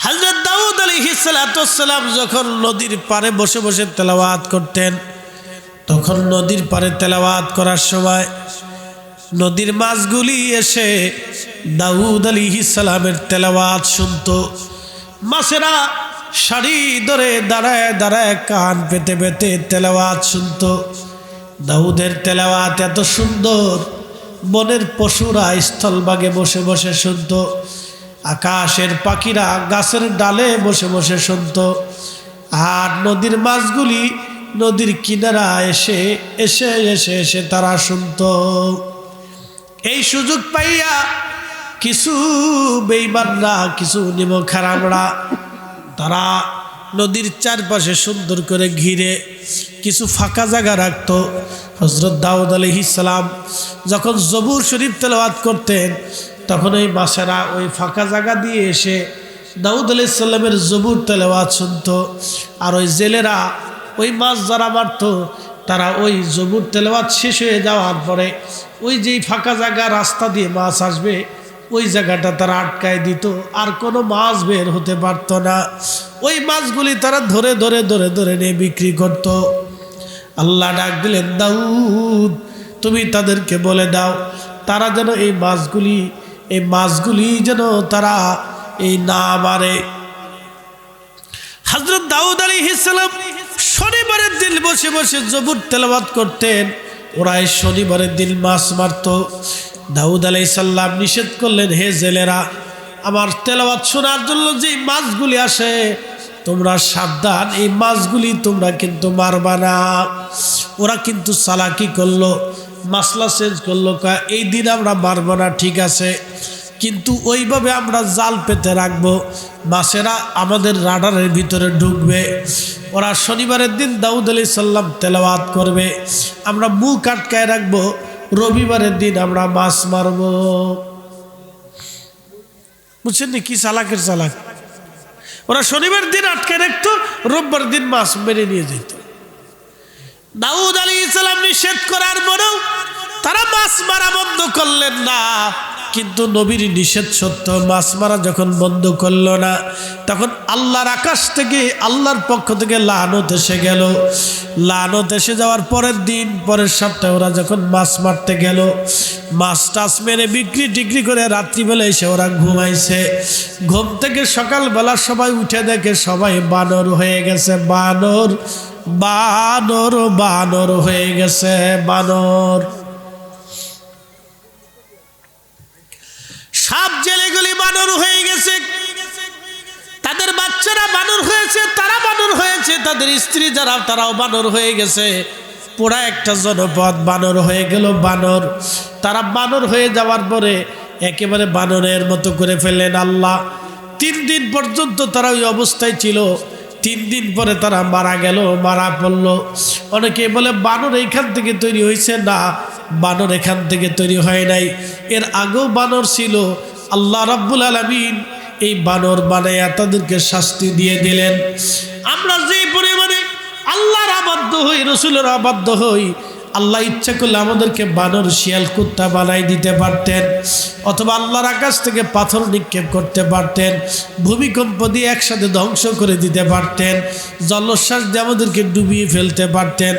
হযরত দাউদ আলাইহিস সালাম যখন নদীর পাড়ে বসে বসে তেলাওয়াত করতেন, তখন নদীর পাড়ে তেলাওয়াত করার সময় নদীর মাছগুলি এসে দাউদ আলাইহিস সালামের তেলাওয়াত শুনতো। মাছেরা সারি ধরে দাঁড়ায় দাঁড়ায় কান পেতে পেতে তেলাওয়াত শুনতো। দাউদের তেলাওয়াত এত সুন্দর, বনের পশুরা স্থলভাগে বসে বসে শুনতো, আকাশের পাখিরা গাছের ডালে বসে বসে শুনতো, আর নদীর মাছগুলি নদীর কিনারা এসে এসে এসে এসে তারা শুনতো। এই সুযোগ পাইয়া কিছু বেঈমানরা, কিছু নিমক হারামরা, তারা নদীর চারপাশে সুন্দর করে ঘিরে কিছু ফাঁকা জায়গা রাখত। হযরত দাউদ আলাইহিস সালাম যখন জবুর শরীফ তেলাওয়াত করতেন, তখন ওই মাছেরা ওই ফাঁকা জায়গা দিয়ে এসে দাউদ আলাইহিস সালামের জবুর তেলাওয়াত শুনত। আর ওই জেলেরা ওই মাছ যারা মারত, তারা ওই জবুর তেলাওয়াত শেষ হয়ে যাওয়ার পরে ওই যেই ফাঁকা জায়গা, রাস্তা দিয়ে মাছ আসবে, ওই জায়গাটা তারা আটকায় দিত, আর কোনো মাছ বের হতে পারত না। ওই মাছগুলি তারা ধরে ধরে ধরে ধরে নিয়ে বিক্রি করত। আল্লাহ ডাক দিলেন, দাউদ তুমি তাদেরকে বলে দাও তারা যেন এই মাছগুলি যেন তারা এই না মারে। হযরত দাউদ আলাইহিস সালাম শনিবারের দিন বসে বসে জবুর তেলাওয়াত করতেন, ওরা এই শনিবারের দিন মাছ মারত। দাউদ আলাইহিস সালাম নিষেধ করলেন, হে জেলেরা, আমার তেলাওয়াত শোনার জন্য যে মাছগুলি আসে তোমরা সাবধান, এই মাছগুলি তোমরা কিন্তু মারবা না। ওরা কিন্তু চালাকি করলো, মাসলা চেঞ্জ করলো, এই দিন আমরা মারব না, ঠিক আছে, কিন্তু ওইভাবে আমরা জাল পেতে রাখবো, মাছেরা আমাদের রাডারের ভিতরে ঢুকবে। ওরা শনিবারের দিন দাউদ আলাইহিস সালাম তেলাওয়াত করবে, আমরা মুখ আটকায় রাখবো, রবিবারের দিন আমরা মাছ মারব। বুঝছেন নি কি চালাকের চালাক? ওরা শনিবার দিন আটকে রাখতো, রোববার দিন মাছ মেরে নিয়ে যেত। দাউদ আলাইহিস সালাম নিষেধ করার পরেও তারা মাছ মারা বন্ধ করলেন না। কিন্তু নবীর নিষেধ সত্য, মাছ মারা যখন বন্ধ করলো না, তখন আল্লাহর আকাশ থেকে, আল্লাহর পক্ষ থেকে লানত এসে গেল। লানত এসে যাওয়ার পরের দিন, পরের সপ্তাহে ওরা যখন মাছ মারতে গেল, মাছ টাছ মেরে বিক্রি টিক্রি করে রাত্রিবেলা এসে ওরা ঘুমাইছে। ঘুম থেকে সকালবেলা সবাই উঠে দেখে সবাই বানর হয়ে গেছে, বানর বানর বানর হয়ে গেছে, বানর। সব জেলেগুলি বানর হয়ে গেছে, তাদের বাচ্চারা বানর হয়েছে, তারা বানর হয়েছে, তাদের স্ত্রী যারা তারাও বানর হয়ে গেছে। পুরা একটা জনপদ বানর হয়ে গেল। বানর, তারা বানর হয়ে যাওয়ার পরে একেবারে বানরের মতো করে ফেললেন আল্লাহ। 3 দিন পর্যন্ত তারা ওই অবস্থায় ছিল। 3 দিন পরে তারা মারা গেল, মারা পড়ল। অনেকে বলে বানর এইখান থেকে তৈরি হয়েছে, না, বানর এখান থেকে তৈরি হয় নাই, এর আগেও বানর ছিল। আল্লাহ রাব্বুল আলামিন এই বানর বানায়া তাদেরকে শাস্তি দিয়ে দিলেন। আমরা যে পরিমাণে আল্লাহর আবাধ্য হই, রসুলের আবাধ্য হই, আল্লাহ ইচ্ছা করলে আমাদেরকে বানর, শিয়াল, কুত্তা বানাই দিতে পারতেন, অথবা আল্লাহর আকাশ থেকে পাথর নিক্ষেপ করতে পারতেন, ভূমিকম্প দিয়ে একসাথে ধ্বংস করে দিতে পারতেন, জলোচ্ছ্বাস দিয়ে আমাদেরকে ডুবিয়ে ফেলতে পারতেন,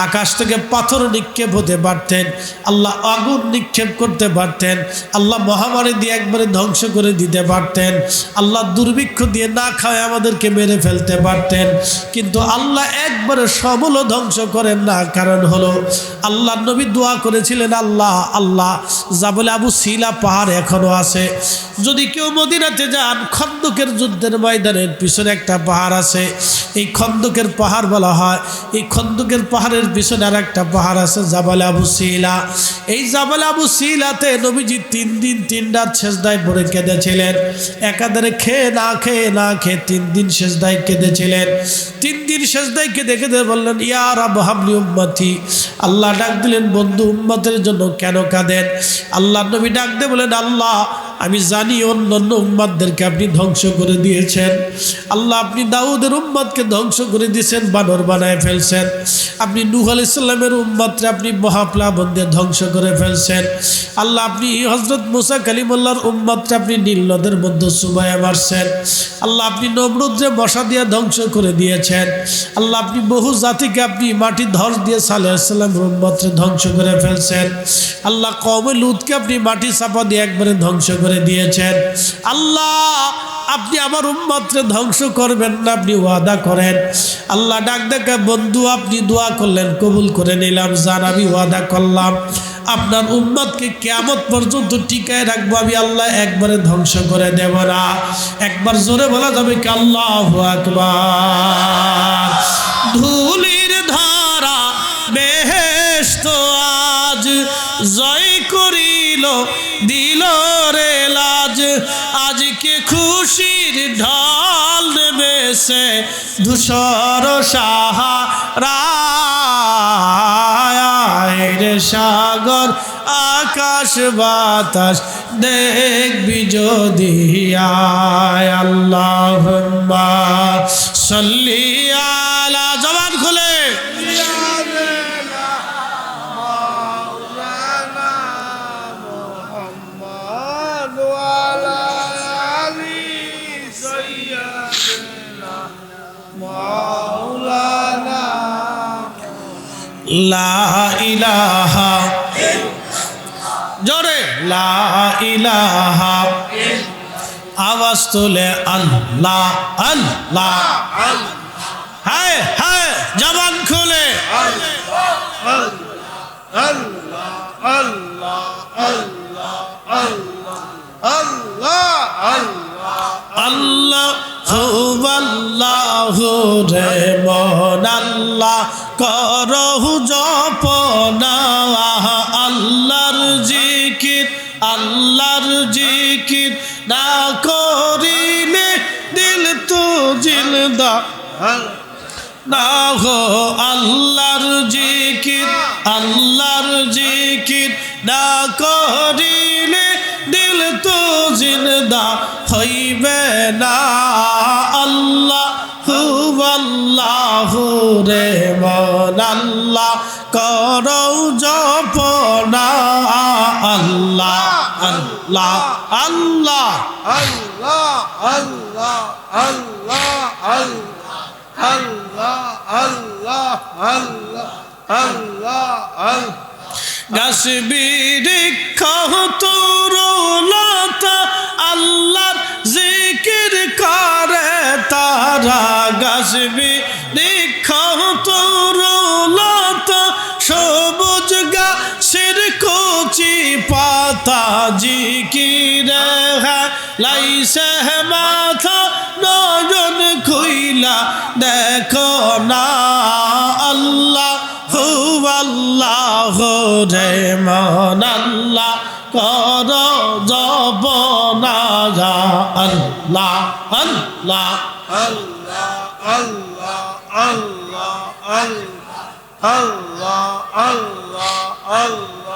আকাশ থেকে পাথর নিক্ষেপ হতে পারতেন, আল্লাহ আগুন নিক্ষেপ করতে পারতেন, আল্লাহ মহামারী দিয়ে একবারে ধ্বংস করে দিতে পারতেন, আল্লাহ দুর্ভিক্ষ দিয়ে না খাওয়ায় আমাদেরকে মেরে ফেলতে পারতেন। কিন্তু আল্লাহ একবারে সমূল ধ্বংস করেন না। কারণ হলো আল্লাহ নবী দোয়া করেছিলেন, আল্লাহ আল্লাহ জাবলে আবু সিলা পাহাড় এখনো আছে, যদি কেউ মদিনাতে যান, খন্দকের যুদ্ধের ময়দানের পিছনে একটা পাহাড় আছে, এই খন্দকের পাহাড় বলা হয়। এই খন্দকের পাহাড়ের পিছনে আর একটা পাহাড় আছে, জাবালে আবু সিলা। এই জাবালে আবু সিলাতে নবীজি 3 দিন 3 রাত সেজদায় পড়ে কেঁদেছিলেন। একাধারে খেয়ে না খেয়ে 3 দিন সেজদায় কেঁদেছিলেন। 3 দিন সেজদায় কেঁদে কেঁদে বললেন, ইয়া রাব হাবলি উম্মতি। আল্লাহ ডাক দিলেন, বন্ধু উম্মতের জন্য কেন কাঁদেন? আল্লাহ নবী ডাক দিয়ে বলেন, আল্লাহ আমি জানি অন্যান্য উম্মতদেরকে আপনি ধ্বংস করে দিয়েছেন। আল্লাহ আপনি দাউদের উম্মতকে ধ্বংস করে দিয়েছেন, বানর বানায় ফেলছেন। আপনি নূহ আলাইহিস সালামের উম্মতকে আপনি মহাপ্লাবন দিয়ে ধ্বংস করে ফেলছেন। আল্লাহ আপনি হযরত মুসা কালিমুল্লাহর উম্মতকে আপনি নীল নদের মধ্যে চুবাইয়া মারছেন। আল্লাহ আপনি নমরুদকে মশা দিয়ে ধ্বংস করে দিয়েছেন। আল্লাহ আপনি বহু জাতিকে আপনি মাটি ধস দিয়ে সালেহ আলাইহিস সালামের উম্মতকে ধ্বংস করে ফেলছেন। আল্লাহ কওমে লূতকে আপনি মাটি চাপা দিয়ে একবারে ধ্বংস করে দিয়েছেন। আল্লাহ আপনি আমার উম্মতকে ধ্বংস করবেন না, আপনি ওয়াদা করেন। আল্লাহ ডাক ডাকা বন্ধু আপনি দোয়া করলেন, কবুল করে নিলাম। জান আমি ওয়াদা করলাম আপনার উম্মতকে কিয়ামত পর্যন্ত টিকায় রাখবো, আমি আল্লাহ একবারে ধ্বংস করে দেব না। একবার জোরে বলা যাবে কি আল্লাহু আকবার। ধুলির ধারা বেহেশত আজ জয় করিল দিল রে লাজ। আজকে খুশির ঢল নেমেছে ধূসর সাহারায়। সাগর আকাশ বাতাস দেখবি যদি আয়। আল্লাহুম্মা সাল্লি আলা, জবান খুলে লা ইলাহা, জোরে লা ইলাহা, আওয়াজ তুলে আল্লাহ আল্লাহ, হায় হায় জবান খুলে আল্লাহ আল্লাহু রে মন আল্লাহ করহু জপনা। আল্লাহর জিকির আল্লাহর জিকির না করিলে দিল তো জিন্দা না হো। আল্লাহর জিকির আল্লাহর জিকির না করিলে দিল তো জিন্দা হইবে না। আল্লাহ আল্লাহু রে মন আল্লাহ করো জপনা। আল্লাহ আল্লাহ আল্লাহ আল্লাহ আল্লাহ আল্লাহ আল্লাহ আল্লাহ আল্লাহ আল্লাহ আল্লাহ। গাছ বৃক্ষ তরুলতা আল্লাহর জিকির করে তারা। গাছ বৃক্ষ তরুলতা সবুজ গাছের কচি পাতা জিকিরে লাইছে মাথা নয়ন খুইলা দেখো না। আল্লাহ আল্লাহ রে মন আল্লাহ কর জপনা। আল্লাহ আল্লাহ আল্লাহ আল্লাহ আল্লাহ আল্লাহ আল্লাহ আল্লাহ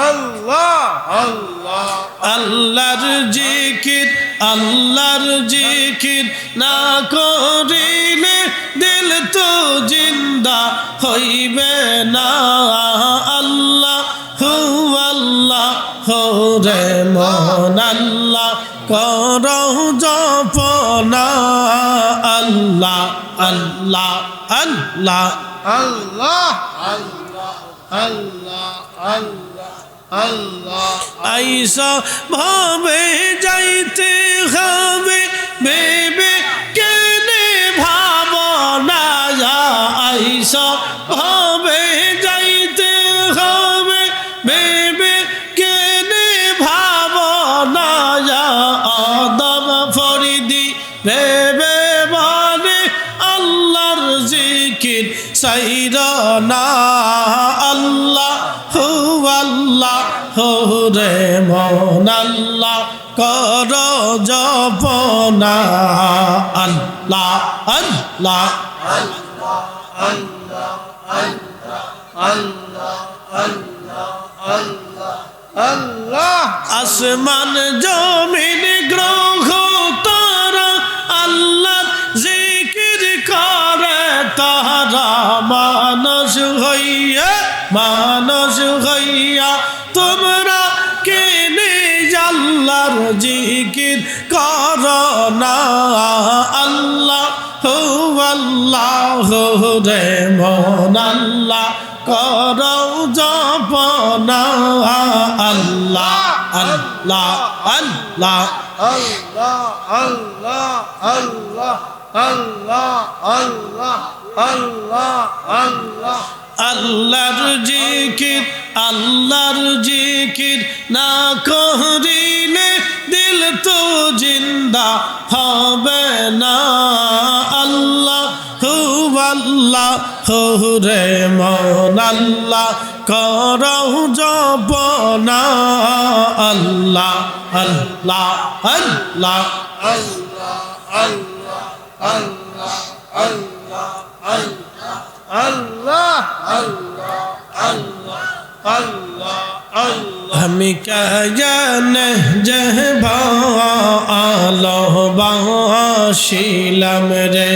আল্লাহ আল্লাহ। আল্লাহর জিকির আল্লাহর জিকির না করিলে দিল তো জিন্দা হইবে না। আল্লাহ আল্লাহ রে মন আল্লাহ করো জপনা। আল্লাহ আল্লাহ আল্লাহ আল্লাহ আল্লাহ আল্লাহ আল্লাহ আল্লাহ। আইসা ভাবে যাইতে হবে বেবে কেনে ভাবনা। আইসা ভাবে যাইতে হবে বেবে কেনে ভাবনা। আদম ফরিদি বেবে মানে আল্লাহর জিকির সাইরা না। আল্লাহ আল্লাহ রে মন আল্লাহ কর জপনা। আল্লাহ আল্লাহ আল্লাহ আল্লাহ আল্লাহ আল্লাহ আল্লাহ আল্লাহ আসমান জমিন গ্রহ তারা আল্লাহ জিকির করে তারা মানুষ হইয়া তোমরা কেনে আল্লাহর জিকির করো না আল্লাহ আল্লাহ রে মন আল্লাহ করো জপনা আল্লাহ আল্লাহ আল্লাহ আল্লাহ আল্লাহ আল্লাহ আল্লাহ আল্লাহ আল্লাহ আল্লাহ আল্লাহর জিকির না করিলে দিল তো জিন্দা হবে না আল্লাহ রে মন আল্লাহ করো জপনা আল্লাহ আল্লাহ আল্লাহ আল্লাহ আল্লাহ আল্লাহ আল্লাহ আল্লাহ আল্লাহ আল্লাহ আল্লাহ আল্লাহ আমি জানে জহবা আলো বাসিলাম রে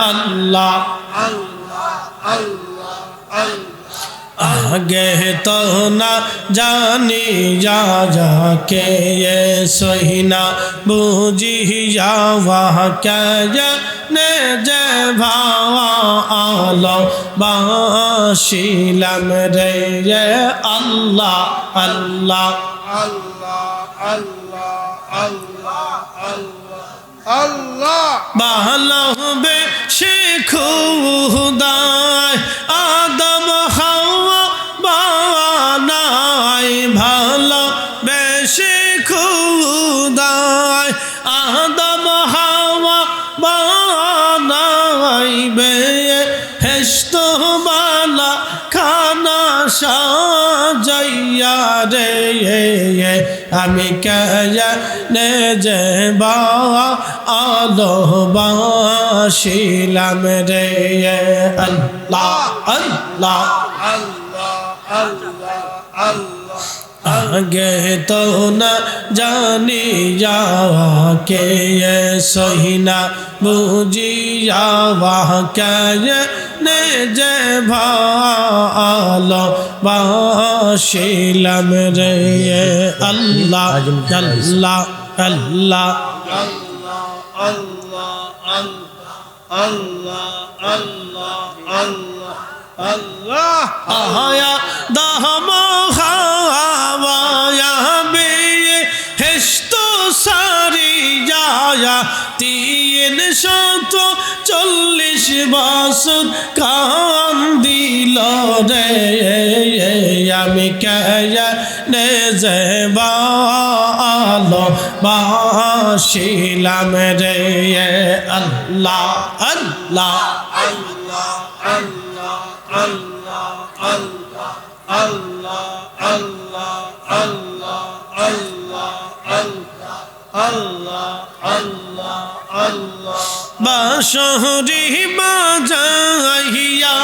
আল্লাহ আল্লাহ আল্লাহ আল্লাহ आगे तो ना जानी जा जाके ये सोहिना बूझी जा वहाँ क्या ने जे भावा आलो बाशिलम रे ये अल्लाह अल्लाह আল্লাহ আল্লাহ আল্লাহ আল্লাহ আল্লাহ ভালো হবে সে খুদায় আদম হাওয়া বানাই ভালো বেশি খুদায় আদম হাওয়া বানাই বে হেস্ত বালা খানা সাজাইয়া রে আমি কেনে যে আলো বাসিলাম রে আল্লাহ আল্লাহ আল্লাহ আল্লাহ আল্লাহ आगे तो न जानी जावा के ये सोहिना बूझी जावा के ने जे भालो बाशिलम रे अल्लाह अल्लाह अल्लाह Allah, Allah, Allah, Allah, Allah. आया दहम हवाया बे हेस्तो सारी जाया 340 বছর কান দিল রে আমি কেনে যে ভালো বাসিলাম রে আল্লাহ আল্লাহ Allah, Allah, Allah, Allah, Allah, Allah, Allah, Allah, Allah, Allah, Allah. বাঁশরি বাজাইয়া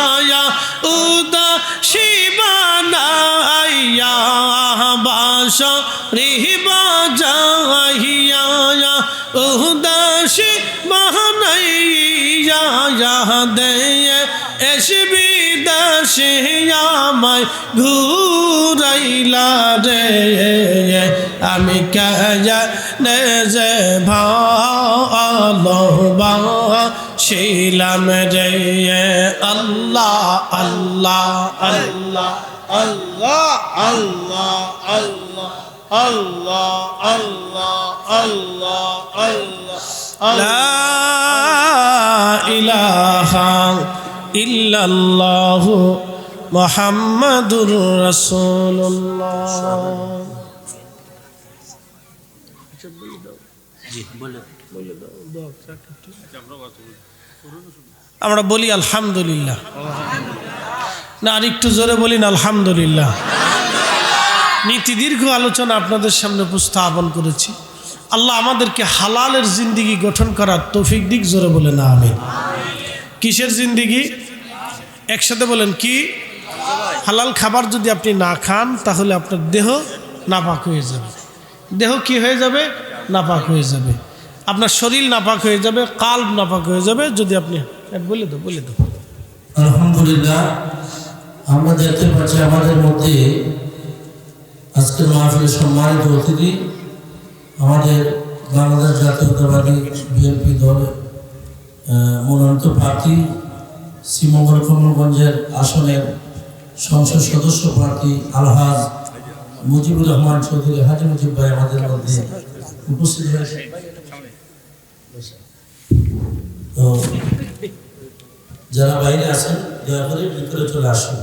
উদাসী বানাইয়া বাঁশরি বাজাইয়া উদাসী বানাইয়া দে এসবি দাসে আমায় ঘুরাইলা রে আমি কেনে যে ভালো বাসিলাম রে আল্লাহ আল্লাহ আল্লাহ Allah, Allah, Allah, Allah, Allah, Allah, Allah, লা ইলাহা ইল্লাল্লাহু মুহাম্মাদুর রাসূলুল্লাহ। আমরা বলি আলহামদুলিল্লাহ না আর একটু জোরে বলি না আলহামদুলিল্লাহ। নীতি দীর্ঘ আলোচনা আপনাদের সামনে উপস্থাপন করেছি। আল্লাহ আমাদেরকে হালালের জিন্দিগি গঠন করার তৌফিক দিক, জোরে বলে না আমিন। কিসের জিন্দিগি? একসাথে বলেন কি? হালাল খাবার যদি আপনি না খান তাহলে আপনার দেহ নাপাক হয়ে যাবে। দেহ কি হয়ে যাবে? নাপাক হয়ে যাবে। আপনার শরীর নাপাক হয়ে যাবে, কাল্ব নাপাক হয়ে যাবে। যদি আপনি বলে দাও। আলহামদুলিল্লাহ, আমরা দেখতে পাচ্ছি আমাদের মধ্যে আজকের মাহফিলের সম্মানিত অতিথি আমাদের বাংলাদেশ জাতীয়তাবাদী বিএনপি দলের মনোনীত প্রার্থী শ্রীমঙ্গল কমলগঞ্জের আসনের সংসদ সদস্য প্রার্থী আলহাজ মুজিবুর রহমান চৌধুরী, হাজি মুজিব ভাই আমাদের মধ্যে উপস্থিত হয়েছে। তো যারা বাইরে আছেন দয়া করে ভিতরে চলে আসুন।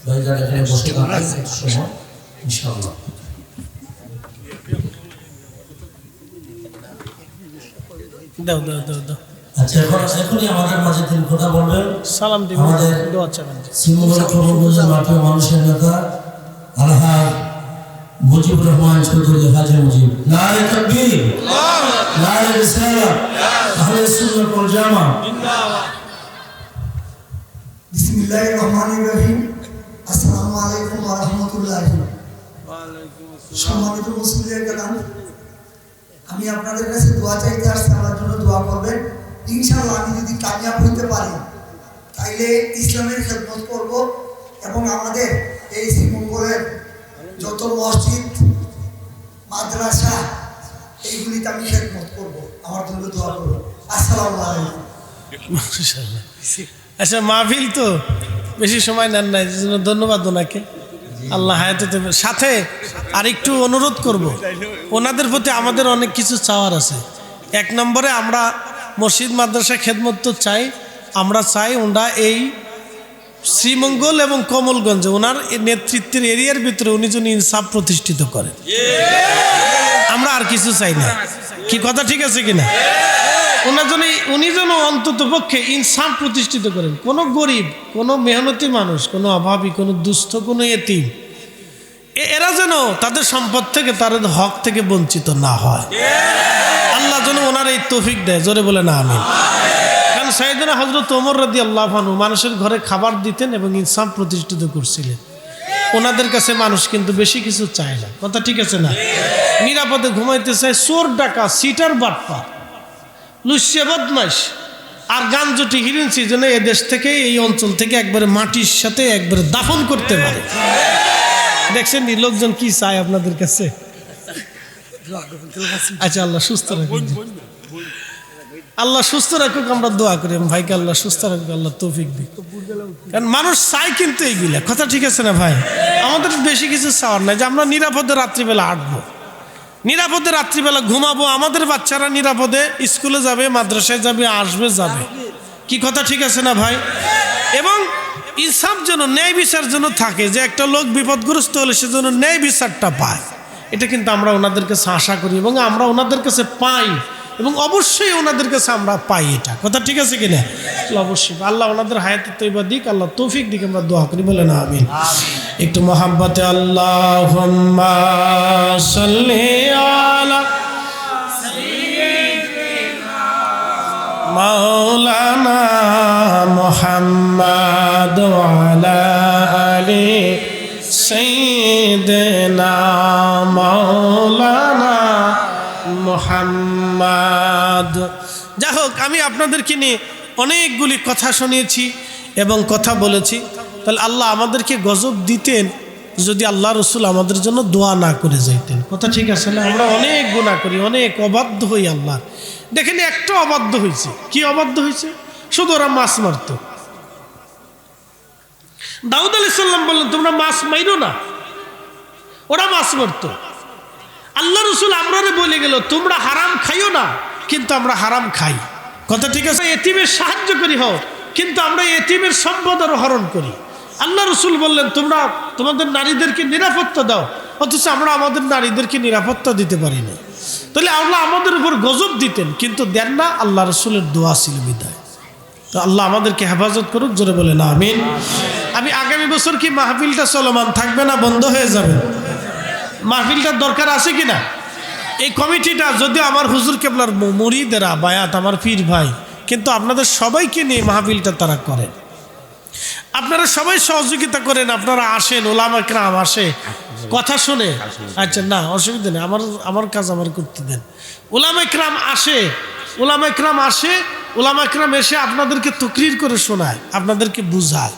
ভাই যারা এখানে বসে থাকেন সময় ইনশাআল্লাহ। দাও। আচ্ছা, এখনই আমাদের মাঝে তিনি কথা বলবেন। সালাম দিবেন, আমাদের দোয়া চাবেন। শ্রীমঙ্গল কমলগঞ্জের মাটির মানুষের নেতা আলহাজ মুজিবুর রহমান চৌধুরী, হাজি মুজিব। নারে তাকবীর, নারে রিসালাত, আহলে সুন্নাত ওয়াল জামাত। বিসমিল্লাহির রহমানির রহিম। আসসালামু আলাইকুম ওয়া রাহমাতুল্লাহি। সম্মানিত মুসলিমের কালাম, আমি আপনাদের কাছে দোয়া চাইতে আসছি, আমার জন্য দোয়া করবেন। ইনশাআল্লাহ আমি যদি কামিয়াব হতে পারি তাইলে ইসলামের খেদমত করব এবং আমাদের এই শ্রীমঙ্গলের যত মসজিদ মাদ্রাসা এইগুলিতে আমি খেদমত করব। আমার জন্য দোয়া করব। আসসালামু আলাইকুম। মাশাআল্লাহ। আচ্ছা, মাহফিল তো বেশি সময় নেন নাই, জন্য ধন্যবাদ ওনাকে। আল্লাহ হায়াতে দেবে। সাথে আরেকটু অনুরোধ করব, ওনাদের প্রতি আমাদের অনেক কিছু চাওয়ার আছে। এক নম্বরে আমরা মসজিদ মাদ্রাসা খেদমত তো চাই, আমরা চাই ওনারা এই শ্রীমঙ্গল এবং কমলগঞ্জে ওনার নেতৃত্বের এরিয়ার ভিতরে উনি যেন ইনসাফ প্রতিষ্ঠিত করেন। আমরা আর কিছু চাই না। কি কথা ঠিক আছে কিনা? উনি যেন অন্তত পক্ষে ইনসাফ প্রতিষ্ঠিত করেন। কোনো গরিব, কোনো মেহনতি মানুষ, কোনো অভাবী, কোনো দুস্থ, কোনো এতিম, এরা যেন তাদের সম্পদ থেকে, তাদের হক থেকে বঞ্চিত না হয়। আল্লাহ যেন ওনার এই তৌফিক দেয়। জোরে বলে না আমিন। কারণ সাইয়েদনা হযরত ওমর রাদিয়াল্লাহু আনহু মানুষের ঘরে খাবার দিতেন এবং ইনসাফ প্রতিষ্ঠিত করছিলেন। ওনাদের কাছে মানুষ কিন্তু বেশি কিছু চায় না। কথা ঠিক আছে না? নিরাপদে ঘুমাইতে চায়। চোর ডাকা, সিটার বাটপা, লুচ্চে বদমাশ আর গাঞ্জটি হিরিনছি যেন এ দেশ থেকে, এই অঞ্চল থেকে একবারে মাটির সাথে একবারে দাফন করতে পারে। দেখছেন নি লোকজন কি চায় আপনাদের কাছে? আচ্ছা, আল্লাহ সুস্থ রাখুক, আল্লাহ সুস্থ রাখুক। আমরা দোয়া করি ভাইকে আল্লাহ সুস্থ রাখুক, আল্লাহ তৌফিক দিক। কারণ মানুষ চায় কিন্তু এইগুলা। কথা ঠিক আছে না ভাই? আমাদের বেশি কিছু চাওয়ার নাই যে আমরা নিরাপদে রাত্রিবেলা হাঁটবো, নিরাপদে রাত্রিবেলা ঘুমাবো, আমাদের বাচ্চারা নিরাপদে স্কুলে যাবে, মাদ্রাসায় যাবে, আসবে যাবে। কি কথা ঠিক আছে না ভাই? এবং ইনসাফ যেন, ন্যায় বিচার যেন থাকে, যে একটা লোক বিপদগ্রস্ত হলে সে যেন ন্যায় বিচারটা পায়। এটা কিন্তু আমরা ওনাদের কাছে আশা করি এবং আমরা ওনাদের কাছে পাই এবং অবশ্যই ওনাদের কাছে আমরা পাই। এটা কথা ঠিক আছে কিনা? অবশ্যই। আল্লাহ ওনাদের হায়াতে তৈবা দিক, আল্লাহ তৌফিক দিক। আমরা দোয়া করি, বলে না আমিন। একটু মহাব্বতে আল্লাহুম্মা সাল্লি আলা মাওলানা মুহাম্মাদ ওয়া আলা আলি সাইয়্যিদিনা মাওলানা মুহাম্মাদ। যাই হোক, আমি আপনাদেরকে নিয়ে অনেকগুলি কথা শুনিয়েছি এবং কথা বলেছি। তাহলে আল্লাহ আমাদেরকে গজব দিতেন যদি আল্লাহ রসুল আমাদের জন্য দোয়া না করে যাইতেন। কথা ঠিক আছে না? আমরা অনেক গুনাহ করি, অনেক অবাধ্য হই আল্লাহ। দেখেন একটা অবাধ্য হয়েছে। কি অবাধ্য হয়েছে? শুধু ওরা মাছ মারত। দাউদ আলাইহিস সালাম বললেন তোমরা মাছ মাইরো না, ওরা মাছ মারত। আল্লাহ রসুল আমরারে বলে গেল তোমরা হারাম খাইও না, কিন্তু আমরা হারাম খাই। কথা ঠিক আছে? এতিমের সাহায্য করি হও, কিন্তু আমরা এতিমের সম্পদ আরো হরণ করি। আল্লাহ রসুল বললেন তোমরা তোমাদের নারীদেরকে নিরাপত্তা দাও, অথচ আমরা আমাদের নারীদেরকে নিরাপত্তা দিতে পারি না। তাহলে আল্লাহ আমাদের উপর গজব দিতেন, কিন্তু দেন না। আল্লাহ রসুলের দোয়া ছিল বিদায়। তো আল্লাহ আমাদেরকে হেফাজত করুক। জোরে বলে না আমিন। আমি আগামী বছর কি মাহফিলটা চলমান থাকবে না বন্ধ হয়ে যাবে? মাহফিলটার দরকার আছে কিনা? এই কমিটিটা যদিও আমার হুজুর কেবলার মুরিদেরা বায়াত, আমার পীর ভাই, কিন্তু আপনাদের সবাইকে নিয়ে মাহফিলটা তারা করেন। আপনারা সবাই সহযোগিতা করেন, আপনারা আসেন, ওলামা কেরাম আসে, কথা শুনে। আচ্ছা, না অসুবিধা নেই, আমার কাজ আমার করতে দেন। ওলামা কেরাম আসে, ওলামা কেরাম আসে, ওলামা কেরাম এসে আপনাদেরকে তকরির করে শোনায়, আপনাদেরকে বুঝায়।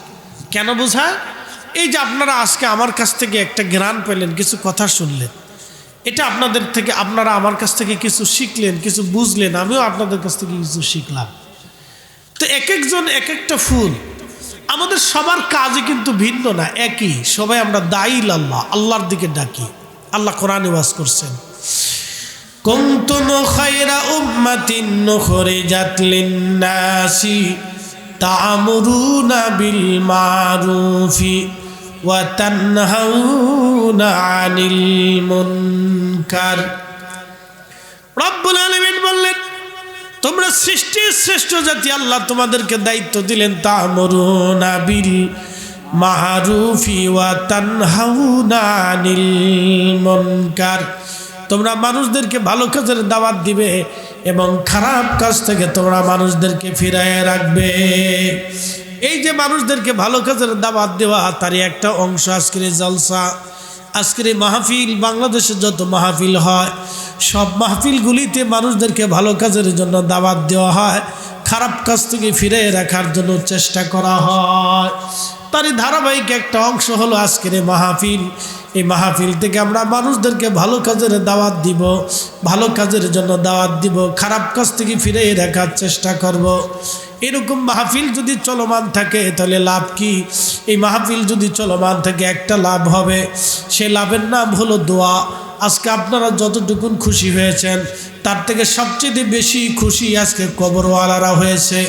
কেন বোঝায়? এই যে আপনারা আজকে আমার কাছ থেকে একটা জ্ঞান পেলেন, কিছু কথা শুনলেন, এটা আপনাদের থেকে, আপনারা আমার কাছ থেকে কিছু শিখলেন, কিছু বুঝলেন, আমিও আপনাদের কাছ থেকে কিছু শিখলাম। তো এক একজন এক একটা ফুল, আমাদের সবার কাজই কিন্তু ভিন্ন না, একই। সবাই আমরা দায়ী আল্লাহ, আল্লাহর দিকে ডাকি। আল্লাহ কোরআনে ওয়াজ করছেন, কুনতুম খায়রা উম্মাতিন উখরিজাত লিন-নাসি তা'মুরুনা বিল মারুফি ওয়া তানহাউনা আনিল মুনকার। রব্বুল আলামিন বললেন, তোমরা সৃষ্টির শ্রেষ্ঠ জাতি, আল্লাহ তোমাদেরকে দায়িত্ব দিলেন তা'মুরুনা বিল মারুফি ওয়া তানহাউনা আনিল মুনকার। তোমরা মানুষদেরকে ভালো কাজের দাওয়াত দিবে এবং খারাপ কাজ থেকে তোমরা মানুষদেরকে ফিরায় রাখবে। এই যে মানুষদেরকে ভালো কাজের দাওয়াত দেওয়া, তারই একটা অংশ আজকের জলসা, আজকের মাহফিল। বাংলাদেশে যত মাহফিল হয়, সব মাহফিলগুলিতে মানুষদেরকে ভালো কাজের জন্য দাওয়াত দেওয়া হয়, খারাপ কাজ থেকে ফিরে রাখার জন্য চেষ্টা করা হয়। তারই ধারাবাহিক একটা অংশ হলো আজকের মাহফিল। এই মাহফিল থেকে আমরা মানুষদেরকে ভালো কাজের দাওয়াত দিব, ভালো কাজের জন্য দাওয়াত দিব, খারাপ কাজ থেকে ফিরে রাখার চেষ্টা করব। এরকম মাহফিল যদি চলমান থাকে তাহলে লাভ কি? এই মাহফিল যদি চলমান থাকে একটা লাভ হবে, সে লাভের নাম হলো দোয়া। আজকে আপনারা যতটুকুন খুশি হয়েছেন, তার থেকে সবচেয়ে বেশি খুশি আজকে কবরওয়ালারা হয়েছে।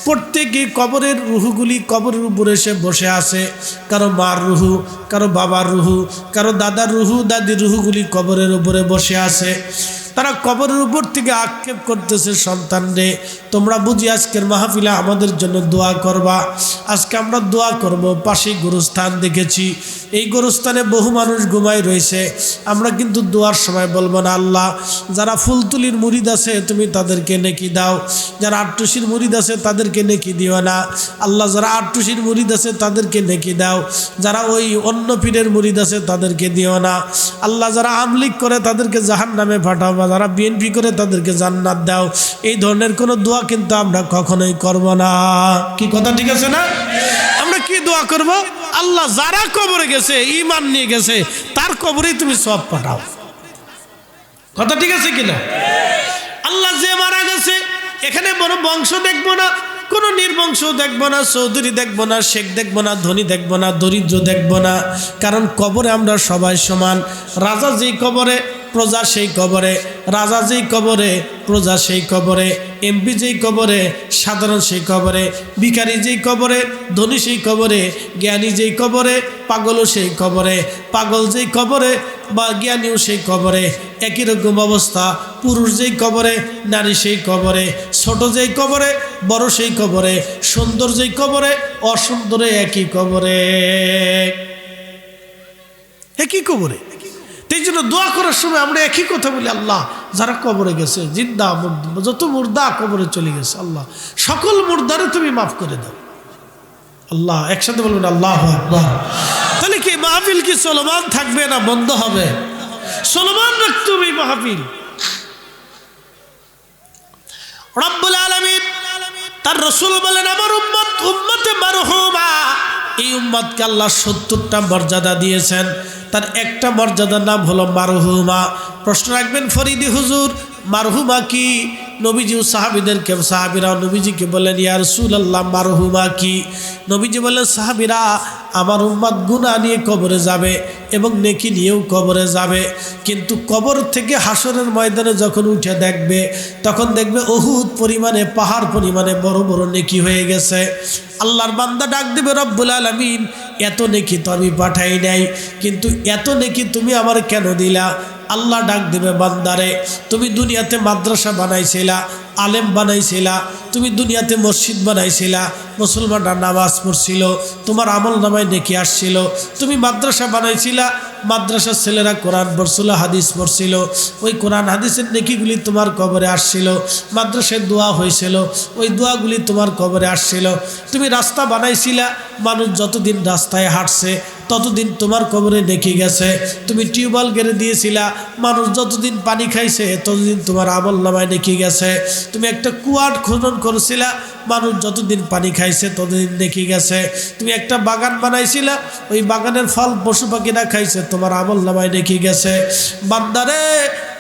প্রত্যেকে কবরের রুহুগুলি কবরের উপরে এসে বসে আছে। কারো মার রুহু, কারো বাবার রুহু, কারো দাদার রুহু, দাদির রুহুগুলি কবরের উপরে বসে আছে। তারা কবরের উপর থেকে আক্ষেপ করতেছে, সন্তান রে তোমরা বুঝি আজকের মাহফিলে আমাদের জন্য দোয়া করবা। আজকে আমরা দোয়া করব। পাশেই গোরস্থান দেখেছি, এই গোরস্থানে বহু মানুষ ঘুমায় রয়েছে। আমরা কিন্তু দোয়ার সময় বলবো না, আল্লাহ যারা ফুলতুলির মুরিদ আছে তুমি তাদেরকে নেকি দাও, যারা আটটুসির মুরিদ আছে তাদেরকে নেকি দিও না। আল্লাহ যারা আটটুসির মুরিদ আছে তাদেরকে নেকি দাও, যারা ওই অন্য পীরের মুরিদ আছে তাদেরকে দিও না। আল্লাহ যারা আমলিক করে তাদেরকে জাহান্নামে পাঠাও, বা যারা বিএনপি করে তাদেরকে জান্নাত দাও। এই ধরনের কোনো দোয়া কিন্তু আমরা কখনোই করব না। কি কথা ঠিক আছে না? আমরা কি দোয়া করব? আল্লাহ যারা কবরে গেছে, ঈমান নিয়ে গেছে, তার কবরেই তুমি সওয়াব পাঠাও। কথা ঠিক আছে কিনা? আল্লাহ যে মারা গেছে, এখানে বড় বংশ দেখবো না, কোনো নির্বংশ দেখবো না, চৌধুরী দেখবো না, শেখ দেখবো না, ধনী দেখবো না, দরিদ্র দেখবো না। কারণ কবরে আমরা সবাই সমান। রাজা যেই কবরে, প্রজা সেই কবরে, রাজা যেই কবরে, প্রজা সেই কবরে, এমপি যেই কবরে, সাধারণ সেই কবরে, ভিখারি যেই কবরে, ধনী সেই কবরে, জ্ঞানী যেই কবরে, পাগলও সেই কবরে, পাগল যেই কবরে বা জ্ঞানীও সেই কবরে। একই রকম অবস্থা, পুরুষ যেই কবরে, নারী সেই কবরে, ছোট যেই কবরে, বড় সেই কবরে, সুন্দর যেই কবরে, অসুন্দরে একই কবরে, একই কবরে। এই জন্য দোয়া করার সময় আমরা একই কথা বলি, আল্লাহ যারা কবরে গেছে, জিন্দা যত মুর্দা কবরে চলে গেছে, আল্লাহ সকল মুর্দারে তুমি মাফ করে দাও। আল্লাহ একসাথে বলবেন আল্লাহু আকবার। তাহলে কি মাহফিল কি চলমান থাকবে না বন্ধ হবে? চলমান রাখতে হবে মাহফিল। রব্বুল আলামিন তার রাসূল বলেন, আমার উম্মত উম্মতে মারহুমা, এই উম্মতকে আল্লাহ 70টা মর্যাদা দিয়েছেন। তার একটা মর্যাদার নাম হলো মারহুমা। প্রশ্ন রাখবেন ফরিদি হুজুর, মারহুমা কি? নবীজি ও সাহাবীদেরকে, সাহাবীরা নবীজিকে বলেন, ইয়া রাসূলুল্লাহ মারহুমা কি? নবীজি বললেন, সাহাবীরা আমার উম্মত গুনাহ নিয়ে কবরে যাবে এবং নেকি নিয়েও কবরে যাবে, কিন্তু কবর থেকে হাসরের ময়দানে যখন উঠে দেখবে, তখন দেখবে উহুদ পরিমাণে, পাহাড় পরিমাণে বড় বড় নেকি হয়ে গেছে। আল্লাহর বান্দা ডাক দেবে, রব্বুল আলামিন এত নেকি তো আমি পাঠাই নাই, কিন্তু এত নেকি তুমি আমার কেন দিলা? আল্লাহ ডাক দেবে, বান্দারে তুমি দুনিয়াতে মাদ্রাসা বানাইছিলা, আলেম বানাইছিলা, তুমি দুনিয়াতে মসজিদ বানাইছিলা, মুসলমানরা নামাজ পড়ছিল, তোমার আমল নামায় নেকি আসছিল। তুমি মাদ্রাসা বানাইছিলা, মাদ্রাসার ছেলেরা কোরআন পড়ছিল, হাদিস পড়ছিল, ওই কোরআন হাদিসের নেকিগুলি তোমার কবরে আসছিল। মাদ্রাসায় দোয়া হয়েছিল, ওই দোয়াগুলি তোমার কবরে আসছিল। তুমি রাস্তা বানাইছিলা, মানুষ যতদিন রাস্তায় হাঁটছে ততদিন তোমার কবরে নেকি গেছে। তুমি টিউবওয়েল গেড়ে দিয়েছিলা, মানুষ যতদিন পানি খাইছে ততদিন তোমার আমল নামায় নেকি গেছে। তুমি একটা কুয়ার খনন করেছিলা, মানুষ যতদিন পানি খাইছে ততদিন নেকি গেছে। তুমি একটা বাগান বানাইছিলা, ওই বাগানের ফল পশু পাখিরা খাইছে, তোমার আমল নামায় নেকি গেছে। বান্দারে,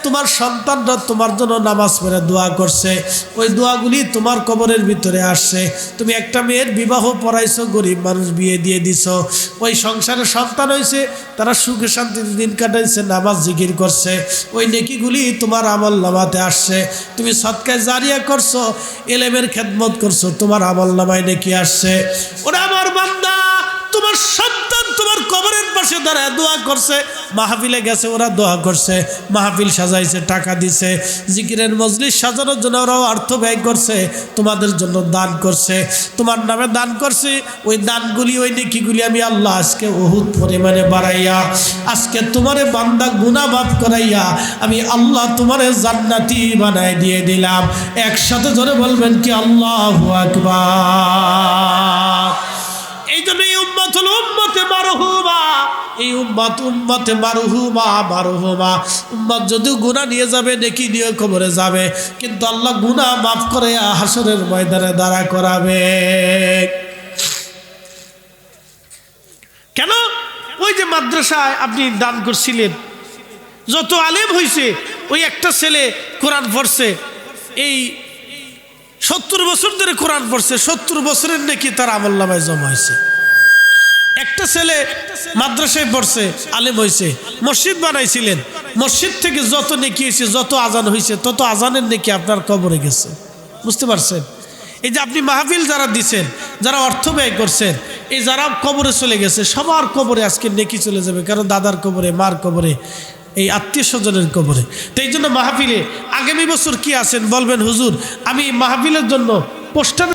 তোমার সন্তানরা তোমার জন্য নামাজ পড়ে দোয়া করছে, ওই দোয়াগুলি তোমার কবরের ভিতরে আসছে। তুমি একটা মেয়ের বিবাহ পড়াইছো, গরিব মানুষ বিয়ে দিয়ে দিছো, ওই সংসারে সন্তান হয়েছে, তারা সুখে শান্তিতে দিন কাটাইছে, নামাজ জিকির করছে, ওই নেকিগুলি তোমার আমল নামাতে আসছে। তুমি সদকায়ে জারিয়া করছো, এলেমের খেদমত করছো, তোমার আমল নামায় নেকি আসছে। ওরা আমার বান্দা, তোমার সন্তান তোমার কবরের পাশে দাঁড়ায় দোয়া করছে, মাহফিলে গেছে, ওরা দোয়া করছে, মাহফিল সাজাইছে, টাকা দিছে, জিকিরের মজলিস সাজানোর জন্য ওরাও অর্থ ব্যয় করছে, তোমাদের জন্য দান করছে, তোমার নামে দান করছে। ওই দানগুলি, ওই নেকিগুলি আমি আল্লাহ আজকে বহুত পরিমাণে বাড়াইয়া, আজকে তোমারে বান্দা গুনাহ মাফ করাইয়া আমি আল্লাহ তোমারে জান্নাতি বানাই দিয়ে দিলাম। একসাথে ধরে বলবেন কি আল্লাহু আকবার। এই জন্য এই উম্মত হলো উম্মতে মারহুমা, এই উম্মতে মারহুমা। উম্মত যদি গুনাহ নিয়ে যাবে, নেকি নিয়ে কবরে যাবে, কিন্তু আল্লাহ গুনাহ মাফ করে হাসরের ময়দানে দাঁড়া করাবে। কেন? ওই যে মাদ্রাসায় আপনি দান করছিলেন, যত আলেম হয়েছে, ওই একটা ছেলে কোরআন পড়ছে, এই 70 বছর ধরে কোরআন পড়ছে, 70 বছরের নেকি তার আমলনামায় জমা হয়েছে। একটা ছেলে মাদ্রাসায় পড়ছে, আলেম হয়েছে, মসজিদ বানাইছিলেন, মসজিদ থেকে যত নেকি হয়েছে, যত আজান হয়েছে, তত আজানের নেকি আপনার কবরে গেছে। বুঝতে পারছেন? এই যে আপনি মাহফিল যারা দিচ্ছেন, যারা অর্থ ব্যয় করছেন, এই যারা কবরে চলে গেছে, সবার কবরে আজকে নেকি চলে যাবে। কারণ দাদার কবরে, মার কবরে, এই আত্মীয় স্বজনের কবরে। তো এই জন্য মাহফিলে আগামী বছর কি আছেন বলবেন, হুজুর আমি মাহফিলের জন্য পোস্টার